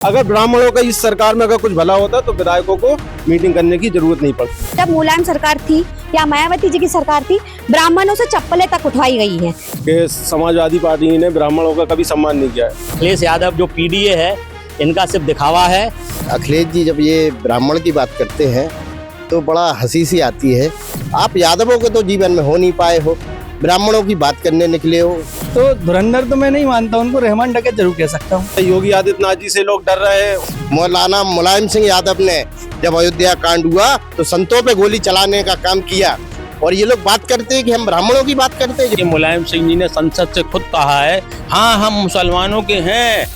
अगर ब्राह्मणों का इस सरकार में अगर कुछ भला होता तो विधायकों को मीटिंग करने की जरूरत नहीं पड़ती। जब मुलायम सरकार थी या मायावती जी की सरकार थी, ब्राह्मणों से चप्पलें तक उठवाई गई हैं। कि समाजवादी पार्टी ने ब्राह्मणों का कभी सम्मान नहीं किया है। अखिलेश यादव जो पीडीए है, इनका सिर्फ दिखावा है। अखिलेश जी जब ये ब्राह्मण की बात करते हैं तो बड़ा हंसी सी आती है। आप यादवों के तो जीवन में हो नहीं पाए हो, ब्राह्मणों की बात करने निकले हो। तो धुरंधर तो मैं नहीं मानता, उनको रहमान डकैत जरूर कह सकता हूँ। योगी आदित्यनाथ जी से लोग डर रहे हैं। मौलाना मुलायम सिंह यादव ने जब अयोध्या कांड हुआ तो संतों पे गोली चलाने का काम किया, और ये लोग बात करते हैं कि हम ब्राह्मणों की बात करते हैं। मुलायम सिंह जी ने संसद से खुद कहा है, हाँ हम मुसलमानों के हैं।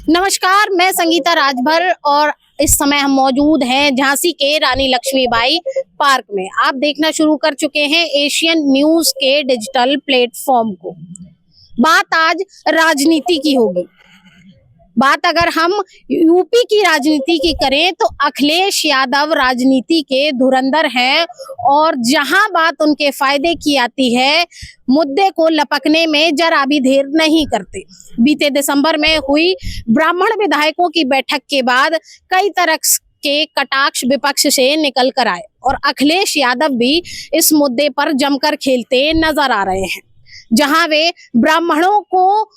नमस्कार, मैं संगीता राजभर और इस समय हम मौजूद हैं झांसी के रानी लक्ष्मीबाई पार्क में। आप देखना शुरू कर चुके हैं एशियन न्यूज के डिजिटल प्लेटफॉर्म को। बात आज राजनीति की होगी। बात अगर हम यूपी की राजनीति की करें तो अखिलेश यादव राजनीति के धुरंधर हैं, और जहां बात उनके फायदे की आती है, मुद्दे को लपकने में जरा भी देर नहीं करते। बीते दिसंबर में हुई ब्राह्मण विधायकों की बैठक के बाद कई तरह के कटाक्ष विपक्ष से निकल कर आए, और अखिलेश यादव भी इस मुद्दे पर जमकर खेलते नजर आ रहे हैं। जहां वे ब्राह्मणों को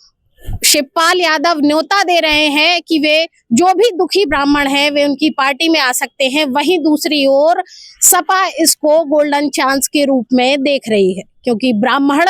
शिवपाल यादव न्योता दे रहे हैं कि वे जो भी दुखी ब्राह्मण हैं वे उनकी पार्टी में आ सकते हैं, वहीं दूसरी ओर सपा इसको गोल्डन चांस के रूप में देख रही है, क्योंकि ब्राह्मण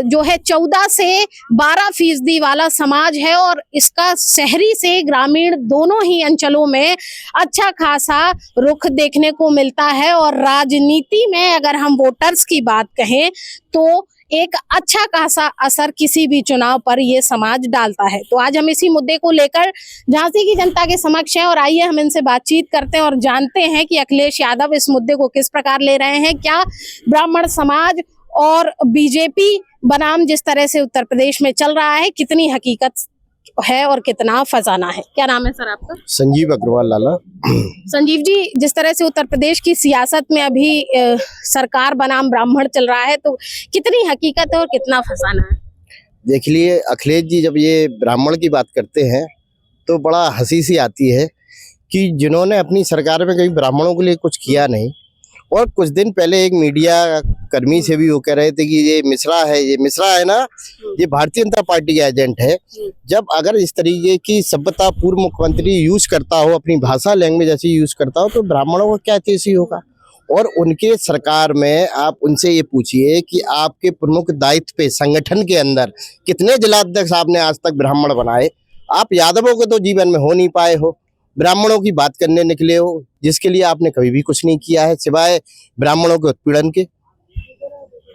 जो है 14 से 12% वाला समाज है, और इसका शहरी से ग्रामीण दोनों ही अंचलों में अच्छा खासा रुख देखने को मिलता है। और राजनीति में अगर हम वोटर्स की बात कहें तो एक अच्छा खासा असर किसी भी चुनाव पर ये समाज डालता है। तो आज हम इसी मुद्दे को लेकर झांसी की जनता के समक्ष हैं, और आइए हम इनसे बातचीत करते हैं और जानते हैं कि अखिलेश यादव इस मुद्दे को किस प्रकार ले रहे हैं। क्या ब्राह्मण समाज और बीजेपी बनाम जिस तरह से उत्तर प्रदेश में चल रहा है, कितनी हकीकत है और कितना फसाना है। क्या नाम है सर आपका? संजीव अग्रवाल लाला। संजीव जी, जिस तरह से उत्तर प्रदेश की सियासत में अभी सरकार बनाम ब्राह्मण चल रहा है, तो कितनी हकीकत है और कितना फसाना है? देख लिए अखिलेश जी जब ये ब्राह्मण की बात करते हैं तो बड़ा हंसी सी आती है कि जिन्होंने अपनी सरकार में कभी ब्राह्मणों के लिए कुछ किया नहीं। और कुछ दिन पहले एक मीडिया कर्मी से भी वो कह रहे थे कि ये मिश्रा है ना, ये भारतीय जनता पार्टी का एजेंट है। जब अगर इस तरीके की सभ्यता पूर्व मुख्यमंत्री यूज करता हो, अपनी भाषा लैंग्वेज ऐसी यूज करता हो, तो ब्राह्मणों को क्या चीज होगा। और उनके सरकार में आप उनसे ये पूछिए कि आपके प्रमुख दायित्व पे संगठन के अंदर कितने जिलाध्यक्ष आपने आज तक ब्राह्मण बनाए। आप यादवों के तो जीवन में हो नहीं पाए हो, ब्राह्मणों की बात करने निकले हो, जिसके लिए आपने कभी भी कुछ नहीं किया है सिवाय ब्राह्मणों के उत्पीड़न के।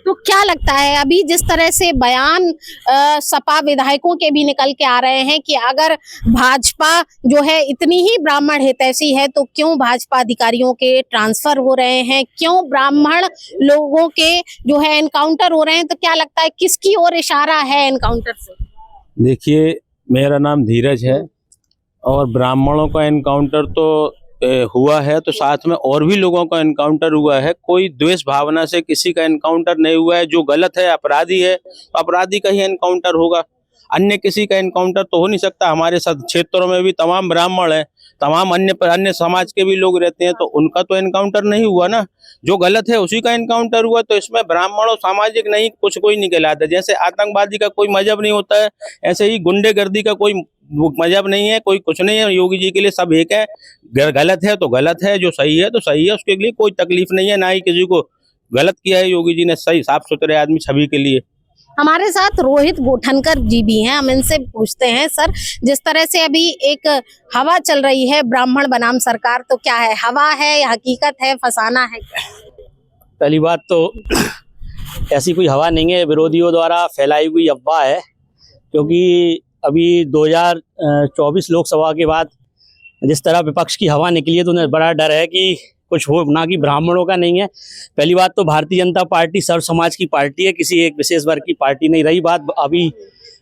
तो क्या लगता है, अभी जिस तरह से बयान सपा विधायकों के भी निकल के आ रहे हैं कि अगर भाजपा जो है इतनी ही ब्राह्मण हितैषी है तो क्यों भाजपा अधिकारियों के ट्रांसफर हो रहे हैं, क्यों ब्राह्मण लोगों के जो है एनकाउंटर हो रहे हैं, तो क्या लगता है किसकी ओर इशारा है एनकाउंटर से? देखिए, मेरा नाम धीरज है, और ब्राह्मणों का एनकाउंटर तो हुआ है, तो साथ में और भी लोगों का एनकाउंटर हुआ है। कोई द्वेष भावना से किसी का एनकाउंटर नहीं हुआ है। जो गलत है, अपराधी है, तो अपराधी का ही एनकाउंटर होगा, अन्य किसी का एनकाउंटर तो हो नहीं सकता। हमारे साथ क्षेत्रों में भी तमाम ब्राह्मण हैं, तमाम अन्य समाज के भी लोग रहते हैं, तो उनका तो एनकाउंटर नहीं हुआ ना। जो गलत है उसी का एनकाउंटर हुआ। तो इसमें ब्राह्मण और सामाजिक नहीं कुछ कोई नहीं कहलाता। जैसे आतंकवादी का कोई मजहब नहीं होता है, ऐसे ही गुंडेगर्दी का कोई मजहब नहीं है, कोई कुछ नहीं है। योगी जी के लिए सब एक है। गलत है तो गलत है, जो सही है तो सही है, उसके लिए कोई तकलीफ नहीं है, ना ही किसी को गलत किया है योगी जी ने। सही साफ सुथरे आदमी सभी के लिए। हमारे साथ रोहित गोठनकर जी भी हैं, हम इनसे पूछते हैं। सर, जिस तरह से अभी एक हवा चल रही है ब्राह्मण बनाम सरकार, तो क्या है, हवा है या हकीकत है, फसाना है? पहली बात तो ऐसी कोई हवा नहीं है, विरोधियों द्वारा फैलाई हुई अफवाह है। क्योंकि अभी 2024 लोकसभा के बाद जिस तरह विपक्ष की हवा निकली है, तो उन्हें बड़ा डर है कि कुछ हो ना, कि ब्राह्मणों का नहीं है। पहली बात तो भारतीय जनता पार्टी सर्व समाज की पार्टी है, किसी एक विशेष वर्ग की पार्टी नहीं। रही बात अभी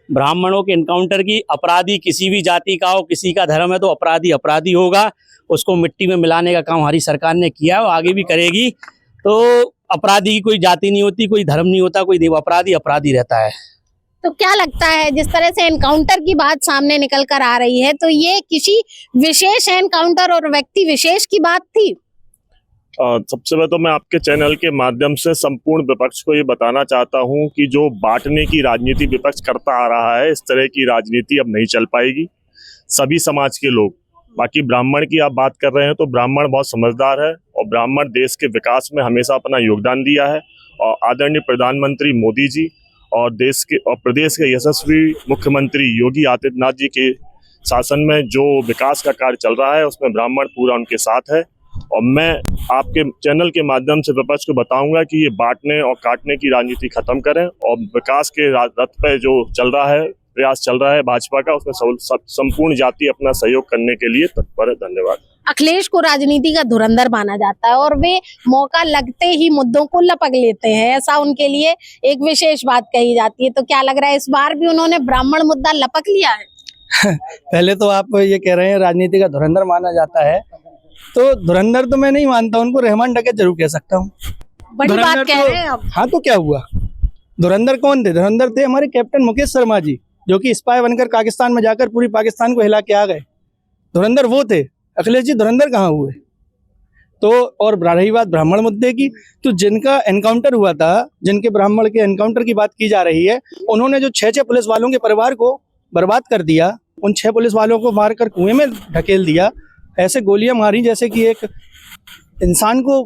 ब्राह्मणों के एनकाउंटर की, अपराधी किसी भी जाति का हो, किसी का धर्म है तो अपराधी अपराधी होगा। उसको मिट्टी में मिलाने का काम हमारी सरकार ने किया और आगे भी करेगी। तो अपराधी की कोई जाति नहीं होती, कोई धर्म नहीं होता, कोई देव अपराधी अपराधी रहता है। तो क्या लगता है जिस तरह से एनकाउंटर की बात सामने निकल कर आ रही है, तो ये किसी विशेष एनकाउंटर और व्यक्ति विशेष की बात थी? सबसे पहले तो मैं आपके चैनल के माध्यम से संपूर्ण विपक्ष को ये बताना चाहता हूं कि जो बांटने की राजनीति विपक्ष करता आ रहा है, इस तरह की राजनीति अब नहीं चल पाएगी। सभी समाज के लोग, बाकी ब्राह्मण की आप बात कर रहे हैं तो ब्राह्मण बहुत समझदार है और ब्राह्मण देश के विकास में हमेशा अपना योगदान दिया है। और आदरणीय प्रधानमंत्री मोदी जी और देश के और प्रदेश के यशस्वी मुख्यमंत्री योगी आदित्यनाथ जी के शासन में जो विकास का कार्य चल रहा है उसमें ब्राह्मण पूरा उनके साथ है। और मैं आपके चैनल के माध्यम से विपक्ष को बताऊंगा कि ये बांटने और काटने की राजनीति खत्म करें और विकास के रथ पे जो चल रहा है, प्रयास चल रहा है भाजपा का, उसमें संपूर्ण जाति अपना सहयोग करने के लिए तत्पर है। धन्यवाद। अखिलेश को राजनीति का धुरंधर माना जाता है और वे मौका लगते ही मुद्दों को लपक लेते हैं, ऐसा उनके लिए एक विशेष बात कही जाती है। तो क्या लग रहा है इस बार भी उन्होंने ब्राह्मण मुद्दा लपक लिया है? पहले तो आप ये कह रहे हैं राजनीति का धुरंधर माना जाता है, तो धुरंधर तो मैं नहीं मानता, उनको रहमान डकैत जरूर कह सकता हूँ। बड़ी बात कह रहे हैं आप। हाँ, तो क्या हुआ? धुरंधर कौन थे? धुरंधर थे हमारे कैप्टन मुकेश शर्मा जी, जो कि स्पाई बनकर पाकिस्तान में जाकर पूरी पाकिस्तान को हिला के आ गए। धुरंधर वो थे। अखिलेश जी धुरंधर कहाँ हुए? तो और रही बात ब्राह्मण मुद्दे की, तो जिनका एनकाउंटर हुआ था, जिनके ब्राह्मण के एनकाउंटर की बात की जा रही है, उन्होंने जो 6 पुलिस वालों के परिवार को बर्बाद कर दिया, उन 6 पुलिस वालों को मारकर कुएं में ढकेल दिया, ऐसे गोलियां मारी जैसे कि एक इंसान को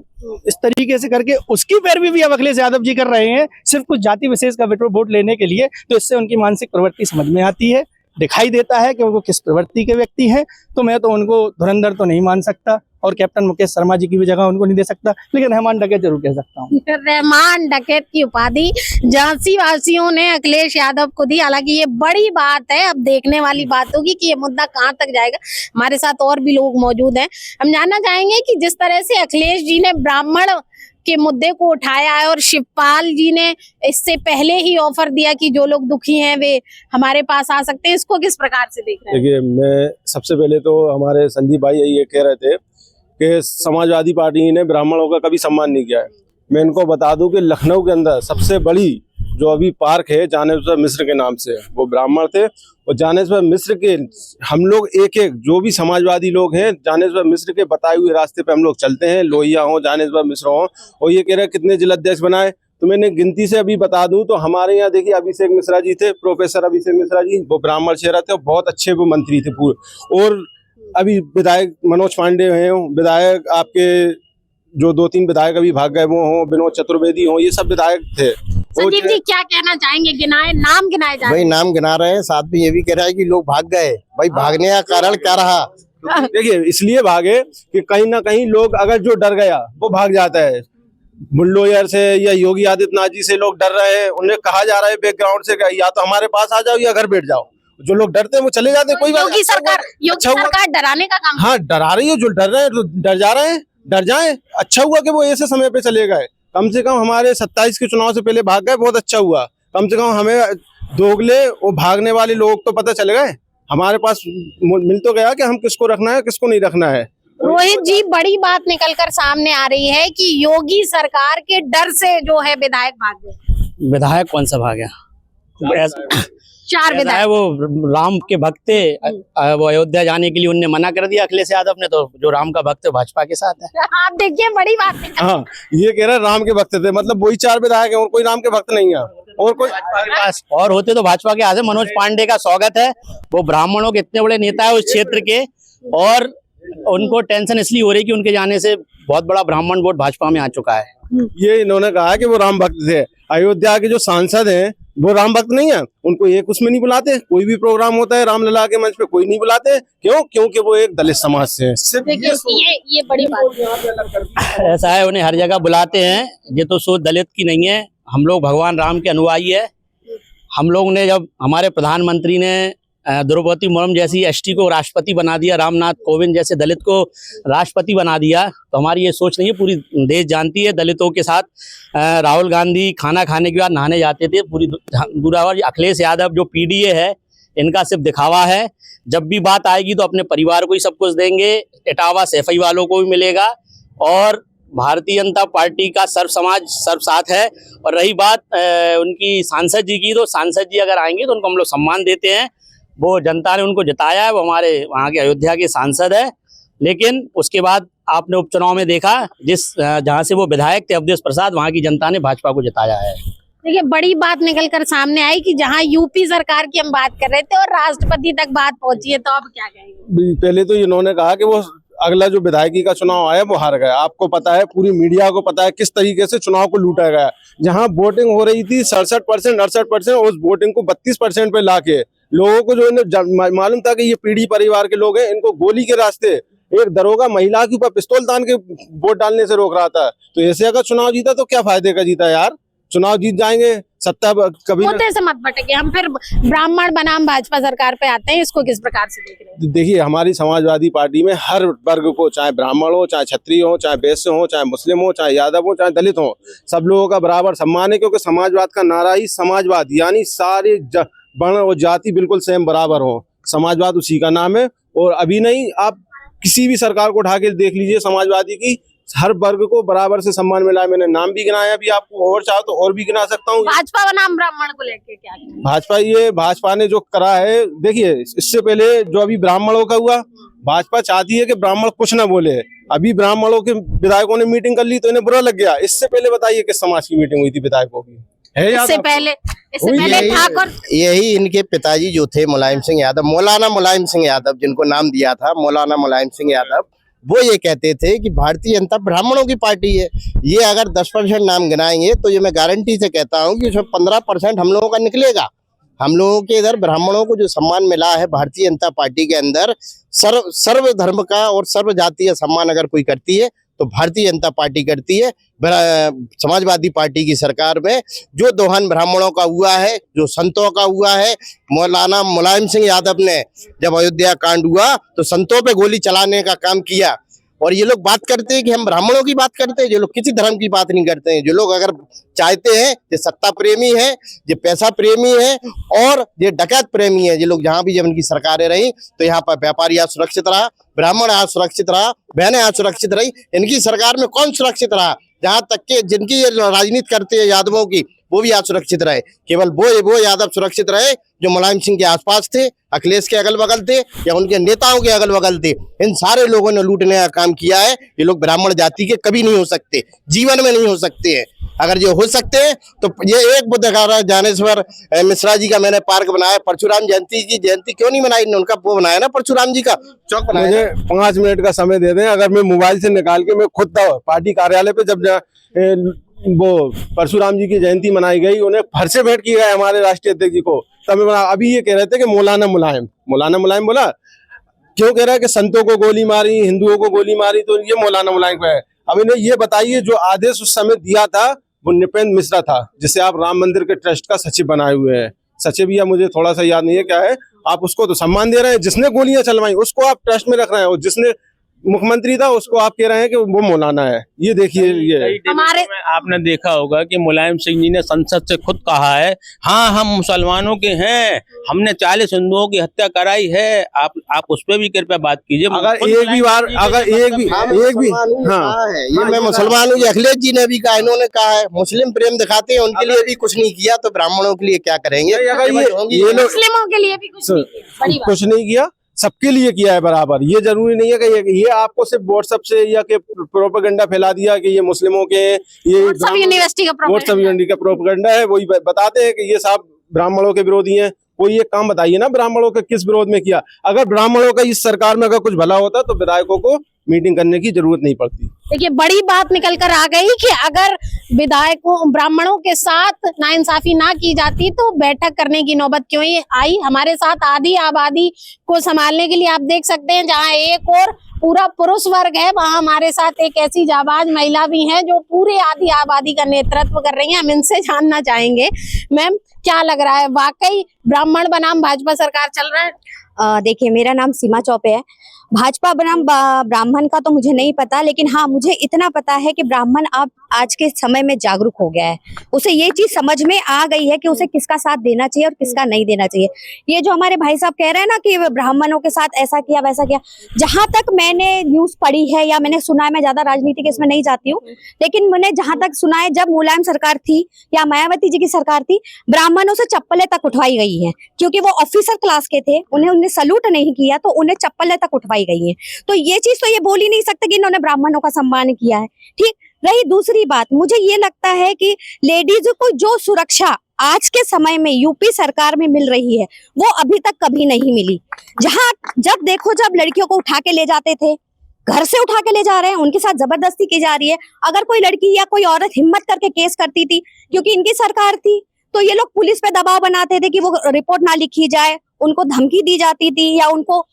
इस तरीके से करके उसकी पैरवी भी अब अखिलेश यादव जी कर रहे हैं, सिर्फ कुछ जाति विशेष का वोट लेने के लिए। तो इससे उनकी मानसिक प्रवृत्ति समझ में आती है, दिखाई देता है कि वो किस प्रवृत्ति के व्यक्ति हैं। तो मैं तो उनको धुरंधर तो नहीं मान सकता और कैप्टन मुकेश शर्मा जी की भी जगह उनको नहीं दे सकता, लेकिन रहमान डकैत जरूर कह सकता हूँ। रहमान डकैत की उपाधि झांसी वासियों ने अखिलेश यादव को दी। हालांकि ये बड़ी बात है, अब देखने वाली बात होगी कि ये मुद्दा कहां तक जाएगा। हमारे साथ और भी लोग मौजूद हैं, हम जानना चाहेंगे कि जिस तरह से अखिलेश जी ने ब्राह्मण के मुद्दे को उठाया है और शिवपाल जी ने इससे पहले ही ऑफर दिया कि जो लोग दुखी हैं वे हमारे पास आ सकते हैं, इसको किस प्रकार से देख रहे हैं? देखिए, मैं सबसे पहले तो हमारे संदीप भाई ये कह रहे थे कि समाजवादी पार्टी ने ब्राह्मणों का कभी सम्मान नहीं किया है। मैं इनको बता दूं कि लखनऊ के अंदर सबसे बड़ी जो अभी पार्क है जानेश्वर मिश्र के नाम से, वो ब्राह्मण थे और जानेश्वर मिश्र के हम लोग एक जो भी समाजवादी लोग हैं जानेश्वर मिश्र के बताए हुए रास्ते पे हम लोग चलते हैं। लोहिया हो, जानेश्वर मिश्र हो, और ये कह रहे हैं कितने जिलाध्यक्ष बनाए, तो मैंने गिनती से अभी बता दूं तो हमारे यहाँ देखिए अभिषेक मिश्रा जी थे, प्रोफेसर अभिषेक मिश्रा जी, वो ब्राह्मण चेहरा थे और बहुत अच्छे वो मंत्री थे पूरे। और अभी विधायक मनोज पांडे हैं, विधायक आपके जो 2-3 विधायक अभी भाग गए वो हों, विनोद चतुर्वेदी हों, ये सब विधायक थे। संजीव जी क्या कहना चाहेंगे? नाम गिनाए जा रहे भाई नाम गिना रहे हैं, साथ में ये भी कह रहा है कि लोग भाग गए। भाई भागने का कारण क्या रहा? देखिए, इसलिए भागे कि कहीं ना कहीं लोग अगर जो डर गया वो भाग जाता है। बुलडोजर से या योगी आदित्यनाथ जी से लोग डर रहे हैं, उन्हें कहा जा रहा है बैकग्राउंड से या तो हमारे पास आ जाओ या घर बैठ जाओ। जो लोग डरते हैं वो चले जाते हैं। कोई बात योगी सरकार डराने का काम। हाँ, डरा रही है। जो डर रहे हैं तो डर जा रहे हैं, डर जाएं। अच्छा हुआ कि वो ऐसे समय पे चले गए, कम से कम हमारे 27 के चुनाव से पहले भाग गए, बहुत अच्छा हुआ। कम से कम हमें दोगले वो भागने वाले लोग तो पता चल गए, हमारे पास मिल तो गया कि हम किसको रखना है किसको नहीं रखना है। रोहित जी, बड़ी बात निकलकर सामने आ रही है कि योगी सरकार के डर से जो है विधायक भाग गए। विधायक कौन सा भाग गया? 4 विधायक। वो राम के भक्त थे, वो अयोध्या जाने के लिए उनने मना कर दिया अखिलेश यादव ने, तो जो राम का भक्त है भाजपा के साथ है। आप देखिए, बड़ी बात है। हाँ, ये कह रहे हैं राम के भक्त थे, मतलब वही 4 विधायक है और कोई राम के भक्त नहीं है। और कोई पास और होते तो भाजपा के आगे मनोज पांडे का स्वागत है, वो ब्राह्मणों के इतने बड़े नेता है उस क्षेत्र के, और उनको टेंशन इसलिए हो रही कि उनके जाने से बहुत बड़ा ब्राह्मण वोट भाजपा में आ चुका है। ये इन्होंने कहा कि वो राम भक्त थे। अयोध्या के जो सांसद हैं वो राम भक्त नहीं है, उनको एक उसमें नहीं बुलाते। कोई भी प्रोग्राम होता है रामलला के मंच पे कोई नहीं बुलाते। क्यों? क्योंकि वो एक दलित समाज से है। सिर्फ ये बड़ी बात है। ऐसा है, उन्हें हर जगह बुलाते हैं। ये तो सोच दलित की नहीं है, हम लोग भगवान राम के अनुयायी है। हम लोग ने जब हमारे प्रधानमंत्री ने द्रौपदी मुर्मू जैसी एसटी को राष्ट्रपति बना दिया, रामनाथ कोविंद जैसे दलित को राष्ट्रपति बना दिया, तो हमारी ये सोच नहीं है, पूरी देश जानती है। दलितों के साथ राहुल गांधी खाना खाने के बाद नहाने जाते थे, पूरी पूरा। अखिलेश यादव जो पीडीए है, इनका सिर्फ दिखावा है। जब भी बात आएगी तो अपने परिवार को ही सब कुछ देंगे, इटावा सैफई वालों को भी मिलेगा और भारतीय जनता पार्टी का सर्व समाज सर्व साथ है। और रही बात उनकी सांसद जी की, तो सांसद जी अगर आएंगे तो उनको हम लोग सम्मान देते हैं। वो जनता ने उनको जिताया है, वो हमारे वहाँ के अयोध्या के सांसद है। लेकिन उसके बाद आपने उपचुनाव में देखा जहाँ से वो विधायक थे अवधेश प्रसाद, वहाँ की जनता ने भाजपा को जिताया है। देखिए बड़ी बात निकल कर सामने आई कि जहां यूपी सरकार की हम बात कर रहे थे और राष्ट्रपति तक बात पहुंची है, तो अब क्या कहेंगे? पहले तो इन्होंने कहा कि वो अगला जो विधायकी का चुनाव आया वो हार गया। आपको पता है, पूरी मीडिया को पता है किस तरीके से चुनाव को लूटा गया। जहां वोटिंग हो रही थी 67%, 68%, उस वोटिंग को 32% पे लाके लोगों को जो इन्हें मालूम था कि ये पीढ़ी परिवार के लोग हैं, इनको गोली के रास्ते एक दरोगा महिला के ऊपर पिस्तौल तान के वोट डालने से रोक रहा था। तो ऐसे अगर चुनाव जीता तो क्या फायदे का जीता यार? चुनाव जीत जाएंगे, सत्ता कभी मुद्दे से मत भटके। हम फिर ब्राह्मण बनाम भाजपा सरकार पे आते हैं, इसको किस प्रकार से देख रहे हैं? देखिए, हमारी समाजवादी पार्टी में हर वर्ग को, चाहे ब्राह्मण हो, चाहे क्षत्रिय हो, चाहे वैश्य हो, चाहे मुस्लिम हो, चाहे यादव हो, चाहे दलित हो, सब लोगों का बराबर सम्मान है। क्योंकि समाजवाद का नारा ही समाजवाद, यानी सारे वर्ण और जाति बिल्कुल सेम बराबर हो। समाजवाद उसी का नाम है। और अभी नहीं, आप किसी भी सरकार को उठा के देख लीजिए समाजवादी की, हर वर्ग को बराबर से सम्मान मिला है। मैंने नाम भी गिनाया, भी आपको और चाहो तो और भी गिना सकता हूँ। भाजपा बनाम ब्राह्मण को लेके क्या भाजपा ने जो करा है, देखिए इससे पहले जो अभी ब्राह्मणों का हुआ, भाजपा चाहती है कि ब्राह्मण कुछ ना बोले। अभी ब्राह्मणों के विधायकों ने मीटिंग कर ली तो इन्हें बुरा लग गया। इससे पहले बताइए किस समाज की मीटिंग हुई थी विधायकों की? इससे पहले ठाकुर, यही इनके पिताजी जो थे मुलायम सिंह यादव, मौलाना मुलायम सिंह यादव, जिनको नाम दिया था मौलाना मुलायम सिंह यादव, वो ये कहते थे कि भारतीय जनता ब्राह्मणों की पार्टी है। ये अगर 10% नाम गिनाएंगे तो ये मैं गारंटी से कहता हूँ कि उसमें 15% हम लोगों का निकलेगा। हम लोगों के इधर ब्राह्मणों को जो सम्मान मिला है भारतीय जनता पार्टी के अंदर, सर्व धर्म का और सर्व जातीय सम्मान अगर कोई करती है तो भारतीय जनता पार्टी करती है। समाजवादी पार्टी की सरकार में जो दोहन ब्राह्मणों का हुआ है, जो संतों का हुआ है, मौलाना मुलायम सिंह यादव ने जब अयोध्या कांड हुआ तो संतों पे गोली चलाने का काम किया। और ये लोग बात करते हैं कि हम ब्राह्मणों की बात करते हैं, जो लोग किसी धर्म की बात नहीं करते हैं। जो लोग अगर चाहते हैं, ये सत्ता प्रेमी है, ये पैसा प्रेमी है और ये डकैत प्रेमी है। ये लोग जहां भी जब इनकी सरकारें रही तो यहाँ पर व्यापारी आज सुरक्षित रहा, ब्राह्मण आज सुरक्षित रहा, बहनें आज सुरक्षित रही। इनकी सरकार में कौन सुरक्षित रहा? जहां तक के जिनकी ये राजनीति करते हैं यादवों की, वो भी आज सुरक्षित रहे। केवल वो यादव सुरक्षित रहे जो मुलायम सिंह के आसपास थे, अखिलेश के अगल बगल थे या उनके नेताओं के अगल बगल थे। इन सारे लोगों ने लूटने का काम किया है। ये लोग ब्राह्मण जाति के कभी नहीं हो सकते, जीवन में नहीं हो सकते हैं। अगर ये हो सकते हैं तो ये एक वो दिखा रहा है, ज्ञानेश्वर मिश्रा जी का मैंने पार्क बनाया, परशुराम जयंती की जयंती क्यों नहीं बनाई? उनका वो बनाया ना, परशुराम जी का चौक बनाया। मुझे 5 मिनट का समय दे दें, अगर मैं मोबाइल से निकाल के, मैं खुद पार्टी कार्यालय पे जब वो परशुराम जी की जयंती मनाई गई, उन्हें फर से भेंट की गई हमारे राष्ट्रीय अध्यक्ष जी को, तब अभी ये कह रहे थे कि मौलाना मुलायम बोला, क्यों कह रहा है कि संतों को गोली मारी, हिंदुओं को गोली मारी, तो ये मौलाना मुलायम पे है। अब इन्हें ये बताइए, जो आदेश उस समय दिया था वो नृपेंद्र मिश्रा था, जिसे आप राम मंदिर के ट्रस्ट का सचिव बनाए हुए हैं। सचिव या मुझे थोड़ा सा याद नहीं है क्या है, आप उसको तो सम्मान दे रहे हैं। जिसने गोलियां चलवाई उसको आप ट्रस्ट में रख रहे हैं, और जिसने मुख्यमंत्री था उसको आप कह रहे हैं कि वो मौलाना है। ये देखिए, ये हमारे आपने देखा होगा कि मुलायम सिंह जी ने संसद से खुद कहा है, हाँ हम मुसलमानों के हैं, हमने 40 हिंदुओं की हत्या कराई है। आप उस पर भी कृपया बात कीजिए। अगर एक भी बार, अगर एक भी हाँ है, ये मैं मुसलमान हूँ, अखिलेश जी ने भी कहा, इन्होंने कहा है। मुस्लिम प्रेम दिखाते हैं, उनके लिए भी कुछ नहीं किया तो ब्राह्मणों के लिए क्या करेंगे? अगर ये लोग मुस्लिमों के लिए भी कुछ नहीं किया, सबके लिए किया है बराबर। ये जरूरी नहीं है कि ये आपको सिर्फ व्हाट्सएप से या के प्रोपेगेंडा फैला दिया कि ये मुस्लिमों के, ये व्हाट्सएप यूनिवर्सिटी का प्रोपेगेंडा है। वही बताते हैं कि ये सब ब्राह्मणों के विरोधी हैं। कोई एक काम बताइए ना, ब्राह्मणों के किस विरोध में किया? अगर ब्राह्मणों का इस सरकार में अगर कुछ भला होता तो विधायकों को मीटिंग करने की जरूरत नहीं पड़ती। देखिए बड़ी बात निकल कर आ गई कि अगर विधायकों ब्राह्मणों के साथ नाइंसाफी ना की जाती तो बैठक करने की नौबत क्यों ही आई? हमारे साथ आधी आबादी को संभालने के लिए आप देख सकते हैं, जहां एक और पूरा पुरुष वर्ग है, वहां हमारे साथ एक ऐसी जाबाज महिला भी है जो पूरे आधी आबादी का नेतृत्व कर रही है। हम इनसे जानना चाहेंगे, मैम क्या लग रहा है, वाकई ब्राह्मण बनाम भाजपा सरकार चल रहा है? देखिए, मेरा नाम सीमा चौबे है। भाजपा बनाम ब्राह्मण का तो मुझे नहीं पता, लेकिन हाँ मुझे इतना पता है कि ब्राह्मण अब आज के समय में जागरूक हो गया है। उसे ये चीज समझ में आ गई है कि उसे किसका साथ देना चाहिए और किसका नहीं देना चाहिए। ये जो हमारे भाई साहब कह रहे हैं ना कि ब्राह्मणों के साथ ऐसा किया वैसा किया, जहां तक मैंने न्यूज पढ़ी है या मैंने सुना है, मैं ज्यादा राजनीति के इसमें नहीं जाती हूँ, लेकिन मैंने जहां तक सुना है, जब मुलायम सरकार थी या मायावती जी की सरकार थी, ब्राह्मणों से चप्पलें तक उठवाई गई है, क्योंकि वो ऑफिसर क्लास के थे, उन्हें सल्यूट नहीं किया तो उन्हें चप्पलें तक उठवाई गई है। तो ये चीज तो ये बोल ही नहीं सकते कि इन्होंने ब्राह्मणों का सम्मान किया है। ठीक रही दूसरी बात, मुझे ये लगता है कि लेडीज को जो सुरक्षा आज के समय में यूपी सरकार में मिल रही है वो अभी तक कभी नहीं मिली। जब देखो, जब लड़कियों को उठा के ले जाते थे, घर से उठा के ले जा रहे हैं, उनके साथ जबरदस्ती की जा रही है। अगर कोई लड़की या कोई औरत हिम्मत करके केस करती थी, क्योंकि इनकी सरकार थी, तो ये लोग पुलिस पे दबाव बनाते थे कि वो रिपोर्ट ना लिखी जाए, उनको धमकी दी जाती थी या उनको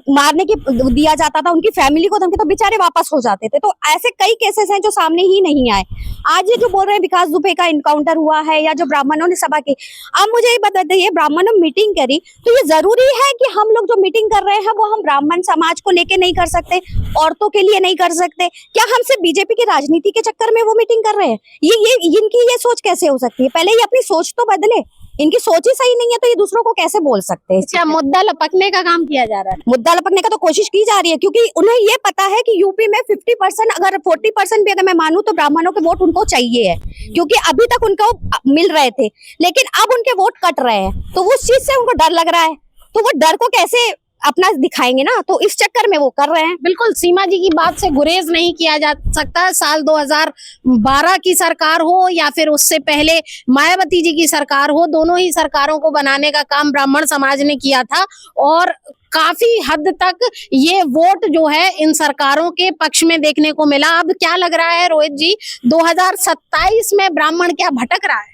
मारने की दिया जाता था, उनकी फैमिली को धमकी, तो बेचारे वापस हो जाते थे। तो ऐसे कई केसेस हैं जो सामने ही नहीं आए। आज ये जो बोल रहे हैं विकास दुबे का इनकाउंटर हुआ है या जो ब्राह्मणों ने सभा की, आप मुझे ये बता दीजिए, ब्राह्मणों ने मीटिंग करी, तो ये जरूरी है कि हम लोग जो मीटिंग कर रहे हैं वो हम ब्राह्मण समाज को लेके नहीं कर सकते, औरतों के लिए नहीं कर सकते? क्या हम सिर्फ बीजेपी की राजनीति के चक्कर में वो मीटिंग कर रहे हैं? ये इनकी ये सोच कैसे हो सकती है? पहले ये अपनी सोच तो बदले। इनकी सोच ही सही नहीं है तो ये दूसरों को कैसे बोल सकते हैं? क्या मुद्दा लपकने का काम किया जा रहा है? मुद्दा लपकने का तो कोशिश की जा रही है, क्योंकि उन्हें ये पता है कि यूपी में 50%, अगर 40% भी अगर मैं मानूं तो ब्राह्मणों के वोट उनको चाहिए है, क्योंकि अभी तक उनको मिल रहे थे, लेकिन अब उनके वोट कट रहे हैं, तो उस चीज से उनको डर लग रहा है। तो वो डर को कैसे अपना दिखाएंगे ना, तो इस चक्कर में वो कर रहे हैं। बिल्कुल, सीमा जी की बात से गुरेज नहीं किया जा सकता। साल 2012 की सरकार हो या फिर उससे पहले मायावती जी की सरकार हो, दोनों ही सरकारों को बनाने का काम ब्राह्मण समाज ने किया था और काफी हद तक ये वोट जो है इन सरकारों के पक्ष में देखने को मिला। अब क्या लग रहा है रोहित जी, 2027 में ब्राह्मण क्या भटक रहा है?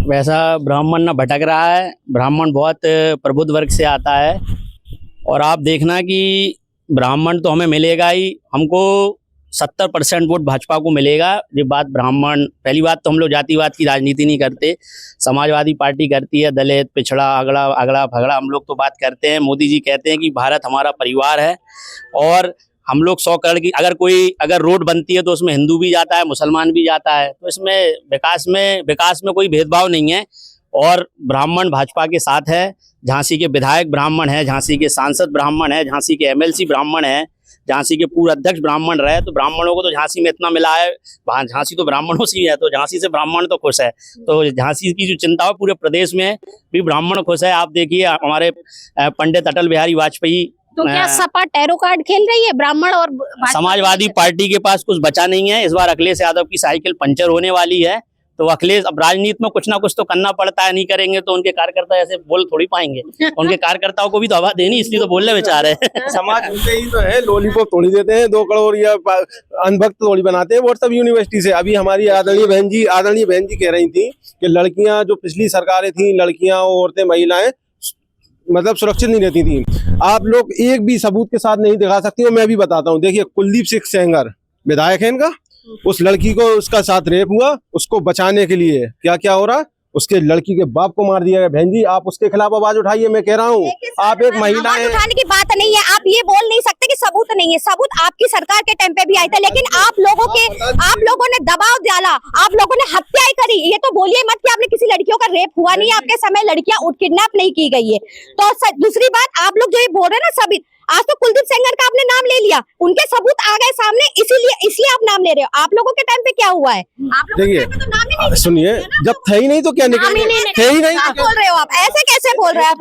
वैसा ब्राह्मण ना भटक रहा है। ब्राह्मण बहुत प्रबुद्ध वर्ग से आता है और आप देखना कि ब्राह्मण तो हमें मिलेगा ही, हमको 70% वोट भाजपा को मिलेगा। ये बात ब्राह्मण, पहली बात तो हम लोग जातिवाद की राजनीति नहीं करते, समाजवादी पार्टी करती है, दलित पिछड़ा अगड़ा भगड़ा हम लोग तो बात करते हैं। मोदी जी कहते हैं कि भारत हमारा परिवार है और हम लोग 100 करोड़ की अगर रोड बनती है तो उसमें हिंदू भी जाता है, मुसलमान भी जाता है, तो इसमें विकास में कोई भेदभाव नहीं है और ब्राह्मण भाजपा के साथ है। झांसी के विधायक ब्राह्मण है, झांसी के सांसद ब्राह्मण है, झांसी के एमएलसी ब्राह्मण है, झांसी के पूर्व अध्यक्ष ब्राह्मण रहे, तो ब्राह्मणों को तो झांसी में इतना मिला है, झांसी तो ब्राह्मणों से ही है, तो झांसी से ब्राह्मण तो खुश है। तो झांसी की जो चिंता है पूरे प्रदेश में भी ब्राह्मण खुश है। आप देखिए हमारे पंडित अटल बिहारी वाजपेयी, तो क्या सपा टैरो कार्ड खेल रही है ब्राह्मण और समाजवादी पार्टी के पास कुछ बचा नहीं है। इस बार अखिलेश यादव की साइकिल पंचर होने वाली है, तो अखिलेश, अब राजनीति में कुछ ना कुछ तो करना पड़ता है, नहीं करेंगे तो उनके कार्यकर्ता ऐसे बोल थोड़ी पाएंगे। उनके कार्यकर्ताओं को भी तो हवा देनी, इसलिए तो बोलने बेचार है। समाज उनसे ही तो है, लॉलीपॉप थोड़ी देते हैं 2 करोड़ या अनभक्त थोड़ी बनाते हैं व्हाट्सएप यूनिवर्सिटी से। अभी हमारी आदरणीय बहन जी कह रही थी कि लड़कियां, जो पिछली सरकारें थी, लड़कियां औरतें महिलाएं मतलब सुरक्षित नहीं रहती थी। आप लोग एक भी सबूत के साथ नहीं दिखा सकती हो। मैं भी बताता हूँ, देखिए कुलदीप सिंह सेंगर विधायक है इनका, उस लड़की को उसका साथ रेप हुआ, उसको बचाने के लिए क्या क्या हो रहा है, उसके लड़की के बाप को मार दिया गया। बहन जी, आप उसके खिलाफ आवाज उठाइए। मैं कह रहा हूँ, आप एक महिला हैं। उठाने की बात नहीं है, आप ये बोल नहीं सकते कि सबूत नहीं है। सबूत आपकी सरकार के टाइम पे भी आए थे, लेकिन आप लोगों ने दबाव डाला, आप लोगों ने हत्याएं करी। ये तो बोलिए मत कि आपने किसी लड़कियों का रेप हुआ नहीं है, आपके समय लड़कियां किडनैप नहीं की गई है। तो दूसरी बात, आप लोग जो ये बोल रहे हैं ना, सभी आज तो कुलदीप सेंगर का आपने नाम ले लिया, उनके सबूत आ गए सामने, इसलिए आप नाम ले रहे हो। आप लोगों के टाइम पे क्या हुआ है? आप लोगों के टाइम पे तो नाम ही नहीं, सुनिए, जब थे ही नहीं तो क्या निकल थे ही नहीं, बोल रहे हो आप, ऐसे कैसे बोल रहे हैं?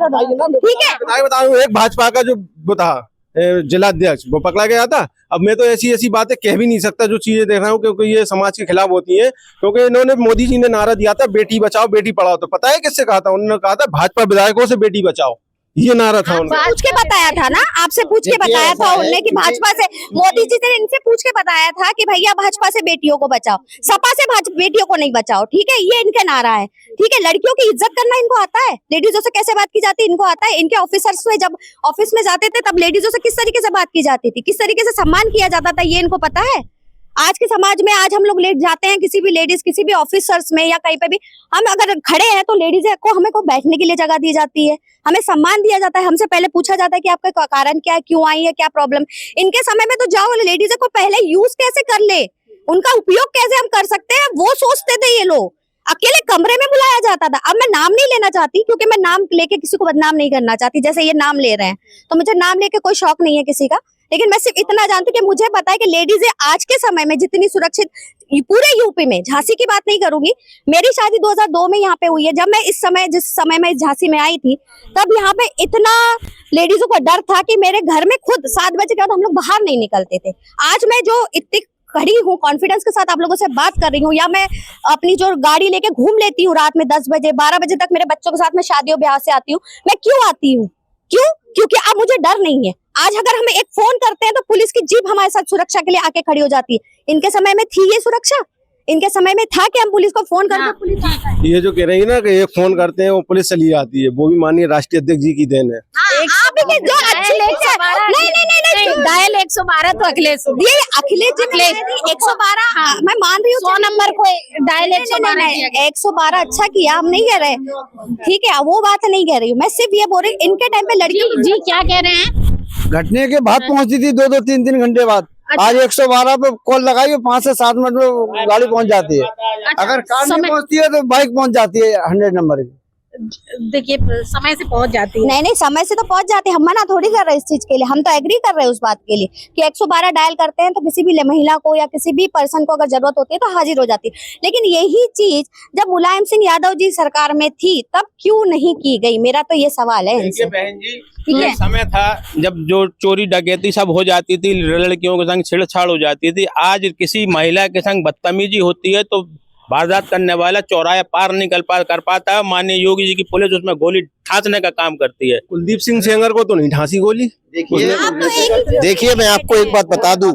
ठीक है, बता रहा हूँ, एक भाजपा का जो वो था जिलाध्यक्ष, वो पकड़ा गया था। अब मैं तो ऐसी बातें कह भी नहीं सकता जो चीजें देख रहा हूँ, क्योंकि ये समाज के खिलाफ होती है। क्योंकि इन्होंने, मोदी जी ने नारा दिया था बेटी बचाओ बेटी पढ़ाओ, तो पता है किससे कहा था? उन्होंने कहा था भाजपा विधायकों से बेटी बचाओ, ये नारा था उनका। पूछ के बताया था ना, आपसे पूछ के बताया था उन्होंने कि भाजपा से, मोदी जी ने इनसे पूछ के बताया था कि भैया भाजपा से बेटियों को बचाओ, सपा से बेटियों को नहीं बचाओ। ठीक है, ये इनका नारा है। ठीक है, लड़कियों की इज्जत करना इनको आता है, लेडीजों से कैसे बात की जाती है इनको आता है। इनके ऑफिसर्स में जब ऑफिस में जाते थे तब लेडीजों से किस तरीके से बात की जाती थी, किस तरीके से सम्मान किया जाता था, ये इनको पता है। आज के समाज में आज हम लोग लेट जाते हैं, किसी भी लेडीज किसी भी ऑफिसर्स में या कहीं पे भी हम अगर खड़े हैं तो लेडीज को हमें को बैठने के लिए जगह दी जाती है, हमें सम्मान दिया जाता है, हमसे पहले पूछा जाता है कि आपका कारण क्या है, क्यों आई है, क्या प्रॉब्लम। इनके समय में तो जाओ लेडीज को पहले यूज कैसे कर ले, उनका उपयोग कैसे हम कर सकते हैं वो सोचते थे ये लोग। अकेले कमरे में बुलाया जाता था। अब मैं नाम नहीं लेना चाहती क्योंकि मैं नाम लेके किसी को बदनाम नहीं करना चाहती, जैसे ये नाम ले रहे हैं तो मुझे नाम लेके कोई शौक नहीं है किसी का, लेकिन मैं सिर्फ इतना जानती हूँ कि मुझे पता है कि लेडीज आज के समय में जितनी सुरक्षित पूरे यूपी में, झांसी की बात नहीं करूंगी, मेरी शादी 2002 में यहाँ पे हुई है। जब मैं जिस समय में झांसी में आई थी तब यहाँ पे इतना लेडीजों को डर था कि मेरे घर में खुद 7 बजे के बाद हम लोग बाहर नहीं निकलते थे। आज मैं जो इतनी खड़ी हूँ कॉन्फिडेंस के साथ आप लोगों से बात कर रही हूँ, या मैं अपनी जो गाड़ी लेके घूम लेती हूँ रात में 10 बजे 12 बजे तक मेरे बच्चों के साथ में शादियों ब्याह से आती हूँ, मैं क्यों आती हूँ? क्यों? क्योंकि अब मुझे डर नहीं है। आज अगर हम एक फोन करते हैं तो पुलिस की जीप हमारे साथ सुरक्षा के लिए आके खड़ी हो जाती है। इनके समय में थी ये सुरक्षा? इनके समय में था कि हम पुलिस को फोन करते पुलिस आता है? ये जो कह रही है ना कि एक फोन करते हैं वो पुलिस चली आती है, वो भी माननीय राष्ट्रीय अध्यक्ष जी की देन है। आप ही के जो अच्छे नहीं डायल 112 तो अखिलेश ये अखिलेश जी 112 मैं मान रही हूँ 100 नंबर को डायल 112 अच्छा किया, हम नहीं कह रहे, ठीक है वो बात नहीं कह रही हूँ, मैं सिर्फ ये बोल रही हूँ इनके टाइम पे लड़की जी क्या कह रहे हैं? घटने के बाद पहुंचती थी 2-2 3-3 घंटे बाद। आज 112 पे कॉल लगाई 5 से 7 मिनट में गाड़ी पहुंच जाती है। अगर कार नहीं पहुंचती है तो बाइक पहुंच जाती है 100 नंबर की। देखिए समय से पहुंच जाती है। नहीं समय से तो पहुंच जाते हैं, हम मना थोड़ी कर रहे हैं इस चीज के लिए, हम तो एग्री कर रहे हैं उस बात के लिए कि 112 डायल करते हैं तो किसी भी महिला को या किसी भी पर्सन को अगर जरूरत होती है तो हाजिर हो जाती है। लेकिन यही चीज जब मुलायम सिंह यादव जी सरकार में थी तब क्यों नहीं की गई, मेरा तो ये सवाल है इनसे। बहन जी, एक समय था जब जो चोरी डकैती सब हो जाती थी, लड़कियों के संग छेड़छाड़ हो जाती थी। आज किसी महिला के संग बदतमीजी होती है तो वारदात करने वाला चौराहे पार नहीं कर पाता है। माननीय योगी जी की पुलिस उसमें गोली ठांसने का काम करती है। कुलदीप सिंह सेंगर को तो नहीं ठांसी गोली। देखिए मैं आपको एक बात बता दूं,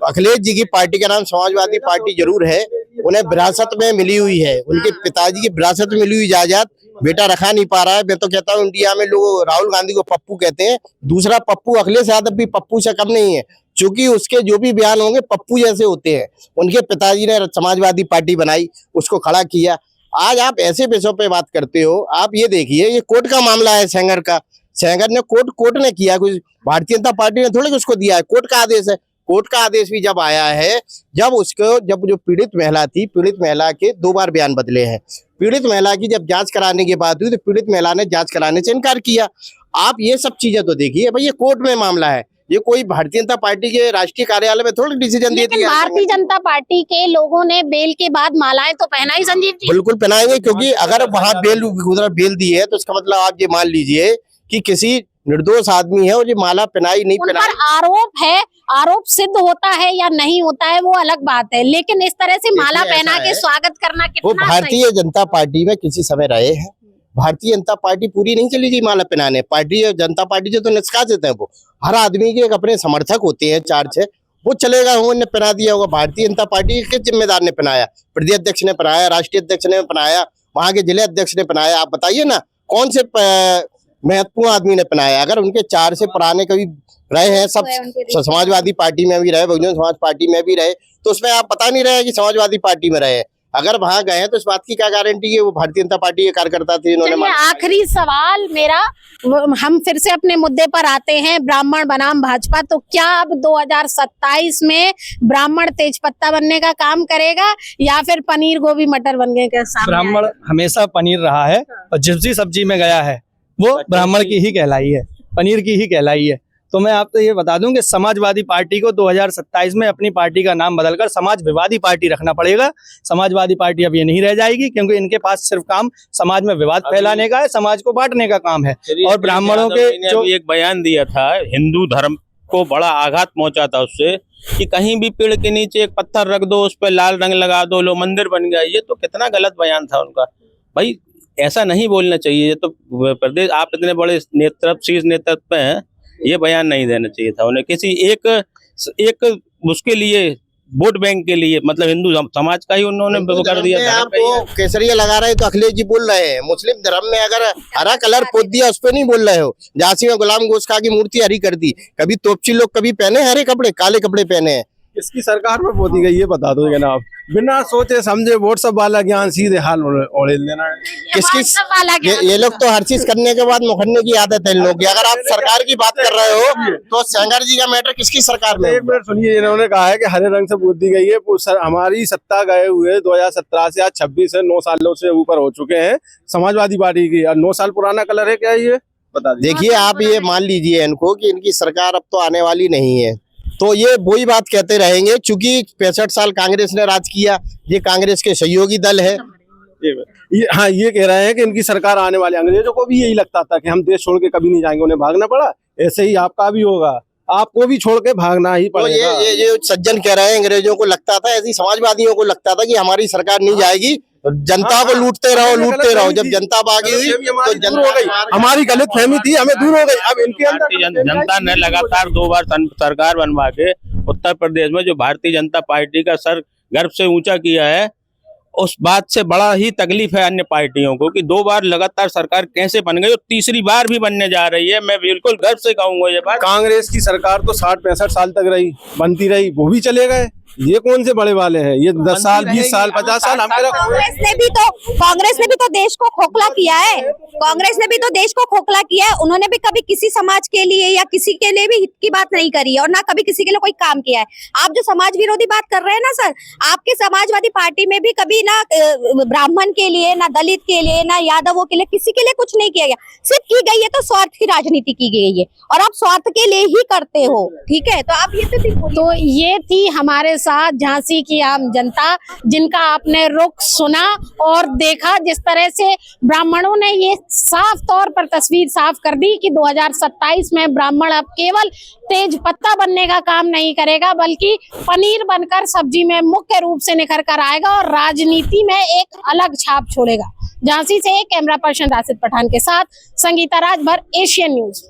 अखिलेश जी की पार्टी का नाम समाजवादी पार्टी जरूर है, उन्हें विरासत में मिली हुई है, उनके पिताजी की विरासत में मिली हुई जायदाद बेटा रखा नहीं पा रहा है। मैं तो कहता हूँ इंडिया में लोग राहुल गांधी को पप्पू कहते हैं, दूसरा पप्पू अखिलेश यादव भी पप्पू से कम नहीं है, क्योंकि उसके जो भी बयान होंगे पप्पू जैसे होते हैं। उनके पिताजी ने समाजवादी पार्टी बनाई, उसको खड़ा किया। आज आप ऐसे विषयों पे बात करते हो। आप ये देखिए, ये कोर्ट का मामला है सेंगर का, सेंगर ने कोर्ट ने किया, कुछ भारतीय जनता पार्टी ने थोड़ी उसको दिया है, कोर्ट का आदेश है। कोर्ट का आदेश भी जब आया है, जब जो पीड़ित महिला थी, पीड़ित महिला के 2 बार बयान बदले हैं। पीड़ित महिला की जब जांच कराने की बात हुई तो पीड़ित महिला ने जांच कराने से इनकार किया। आप ये सब चीजें तो देखिए भाई, ये कोर्ट में मामला है, ये कोई भारतीय जनता पार्टी के राष्ट्रीय कार्यालय में थोड़ी डिसीजन दे दिया। भारतीय जनता पार्टी के लोगों ने बेल के बाद मालाएं तो पहनाई संजीव जी। बिल्कुल पहनाएंगे, क्योंकि अगर वहाँ बेल दी है तो इसका मतलब आप ये मान लीजिए कि किसी निर्दोष आदमी है और ये माला पहनाई नहीं पहनाई। उन पर आरोप है, आरोप सिद्ध होता है या नहीं होता है वो अलग बात है, लेकिन इस तरह से माला पहना के स्वागत करना वो कितना भारतीय जनता पार्टी में किसी समय रहे हैं। भारतीय जनता पार्टी पूरी नहीं चली गई माला पहनाने, भारतीय जनता पार्टी से तो निष्कासित है। वो हर आदमी के एक अपने समर्थक होते हैं 4-6, वो चलेगा, उन्होंने पहना दिया होगा। भारतीय जनता पार्टी के जिम्मेदार ने पहनाया, प्रदेश अध्यक्ष ने पहनाया, राष्ट्रीय अध्यक्ष ने पहनाया, वहां के जिले अध्यक्ष ने पहनाया। आप बताइए ना कौन से महत्वपूर्ण आदमी ने पहनाया? अगर उनके 4 से पुराने कभी रहे हैं, सब समाजवादी पार्टी में भी रहे, बहुजन समाज पार्टी में भी रहे, तो उसमें आप पता नहीं रहे कि समाजवादी पार्टी में रहे। अगर वहां गए हैं तो इस बात की क्या गारंटी है वो भारतीय जनता पार्टी के कार्यकर्ता थे इन्होंने। आखिरी सवाल मेरा, हम फिर से अपने मुद्दे पर आते हैं, ब्राह्मण बनाम भाजपा। तो क्या अब 2027 में ब्राह्मण तेजपत्ता बनने का काम करेगा या फिर पनीर गोभी मटर बनने का? ब्राह्मण हमेशा पनीर रहा है और जिस भी सब्जी में गया है वो ब्राह्मण की ही कहलाई है, पनीर की ही कहलाई है। तो मैं आपको ये बता दूं कि समाजवादी पार्टी को 2027 में अपनी पार्टी का नाम बदलकर समाज विवादी पार्टी रखना पड़ेगा। समाजवादी पार्टी अब ये नहीं रह जाएगी, क्योंकि इनके पास सिर्फ काम समाज में विवाद फैलाने का है, समाज को बांटने का काम है। और ब्राह्मणों के जो एक बयान दिया था, हिंदू धर्म को बड़ा आघात पहुंचा था उससे कि कहीं भी पेड़ के नीचे एक पत्थर रख दो, उस पर लाल रंग लगा दो, लो मंदिर बन गया। ये तो कितना गलत बयान था उनका। भाई ऐसा नहीं बोलना चाहिए। ये तो प्रदेश, आप इतने बड़े शीर्ष नेतृत्व पे हैं, ये बयान नहीं देना चाहिए था उन्हें। किसी एक उसके लिए, वोट बैंक के लिए, मतलब हिंदू समाज का ही उन्होंने कर दिया। आपको केसरिया लगा रहे तो अखिलेश जी बोल रहे हैं, मुस्लिम धर्म में अगर हरा कलर पोत दिया उस पर नहीं बोल रहे हो। झांसी में गुलाम गोश्त खां की मूर्ति हरी कर दी, कभी तोपची लोग कभी पहने हरे कपड़े, काले कपड़े पहने हैं। किसकी सरकार में पोती गई ये बता दो जनाब, बिना सोचे समझे व्हाट्सएप वाला ज्ञान सीधे हाल ओढ़ेल देना है। किसकी ये लोग तो हर चीज करने के बाद मुखरने की आदत है इन लोग की। अगर आप सरकार की बात कर रहे हो तो सेंगर जी का मैटर किसकी सरकार में? एक मिनट सुनिए, इन्होंने कहा है कि हरे रंग से पोती गई है। हमारी सत्ता गए हुए 2017 से आज 26 है, 9 सालों से ऊपर हो चुके हैं समाजवादी पार्टी की, और 9 साल पुराना कलर है क्या ये बता दीजिए। देखिए आप ये मान लीजिए इनको कि इनकी सरकार अब तो आने वाली नहीं है, तो ये वही बात कहते रहेंगे। चूंकि 65 साल कांग्रेस ने राज किया, ये कांग्रेस के सहयोगी दल है। हाँ, ये कह रहे हैं कि इनकी सरकार आने वाले, अंग्रेजों को भी यही लगता था कि हम देश छोड़ के कभी नहीं जाएंगे, उन्हें भागना पड़ा, ऐसे ही आपका भी होगा, आपको भी छोड़ के भागना ही तो पड़ेगा। ये सज्जन कह रहे हैं अंग्रेजों को लगता था, ऐसी समाजवादियों को लगता था कि हमारी सरकार नहीं जाएगी, जनता को लूटते रहो। जब जनता भागी हुई तो जनता हो गई, हमारी गलत फहमी थी, हमें दूर हो गई। अब इनके अंदर जनता ने लगातार 2 बार सरकार बनवा के उत्तर प्रदेश में जो भारतीय जनता पार्टी का सर गर्व से ऊंचा किया है, उस बात से बड़ा ही तकलीफ है अन्य पार्टियों को कि 2 बार लगातार सरकार कैसे बन गई और तीसरी बार भी बनने जा रही है। मैं बिल्कुल गर्व से कहूंगा ये बात। कांग्रेस की सरकार तो 60-65 साल तक रही, बनती रही, वो भी चले गए। ये कौन से बड़े वाले हैं? ये 10 साल 20 साल 50 साल कांग्रेस ने भी तो देश को खोखला किया है। कांग्रेस ने भी तो देश को खोखला किया है। उन्होंने भी कभी किसी समाज के लिए या किसी के लिए भी हित की बात नहीं करी है और ना कभी किसी के लिए कोई काम किया है। आप जो समाज विरोधी बात कर रहे हैं ना सर, आपके समाजवादी पार्टी में भी कभी ना ब्राह्मण के लिए, ना दलित के लिए, ना यादवों के लिए, किसी के लिए कुछ नहीं किया गया। सिर्फ की गई है तो स्वार्थ की राजनीति की गई है और आप स्वार्थ के लिए ही करते हो, ठीक है? तो आप तो ये थी हमारे साथ झांसी की आम जनता, जिनका आपने रुख सुना और देखा। जिस तरह से ब्राह्मणों ने ये साफ तौर पर तस्वीर साफ कर दी कि 2027 में ब्राह्मण अब केवल तेज पत्ता बनने का काम नहीं करेगा, बल्कि पनीर बनकर सब्जी में मुख्य रूप से निखर कर आएगा और राजनीति में एक अलग छाप छोड़ेगा। झांसी से कैमरा पर्सन राशिद पठान के साथ संगीता राजभर, एशियन न्यूज।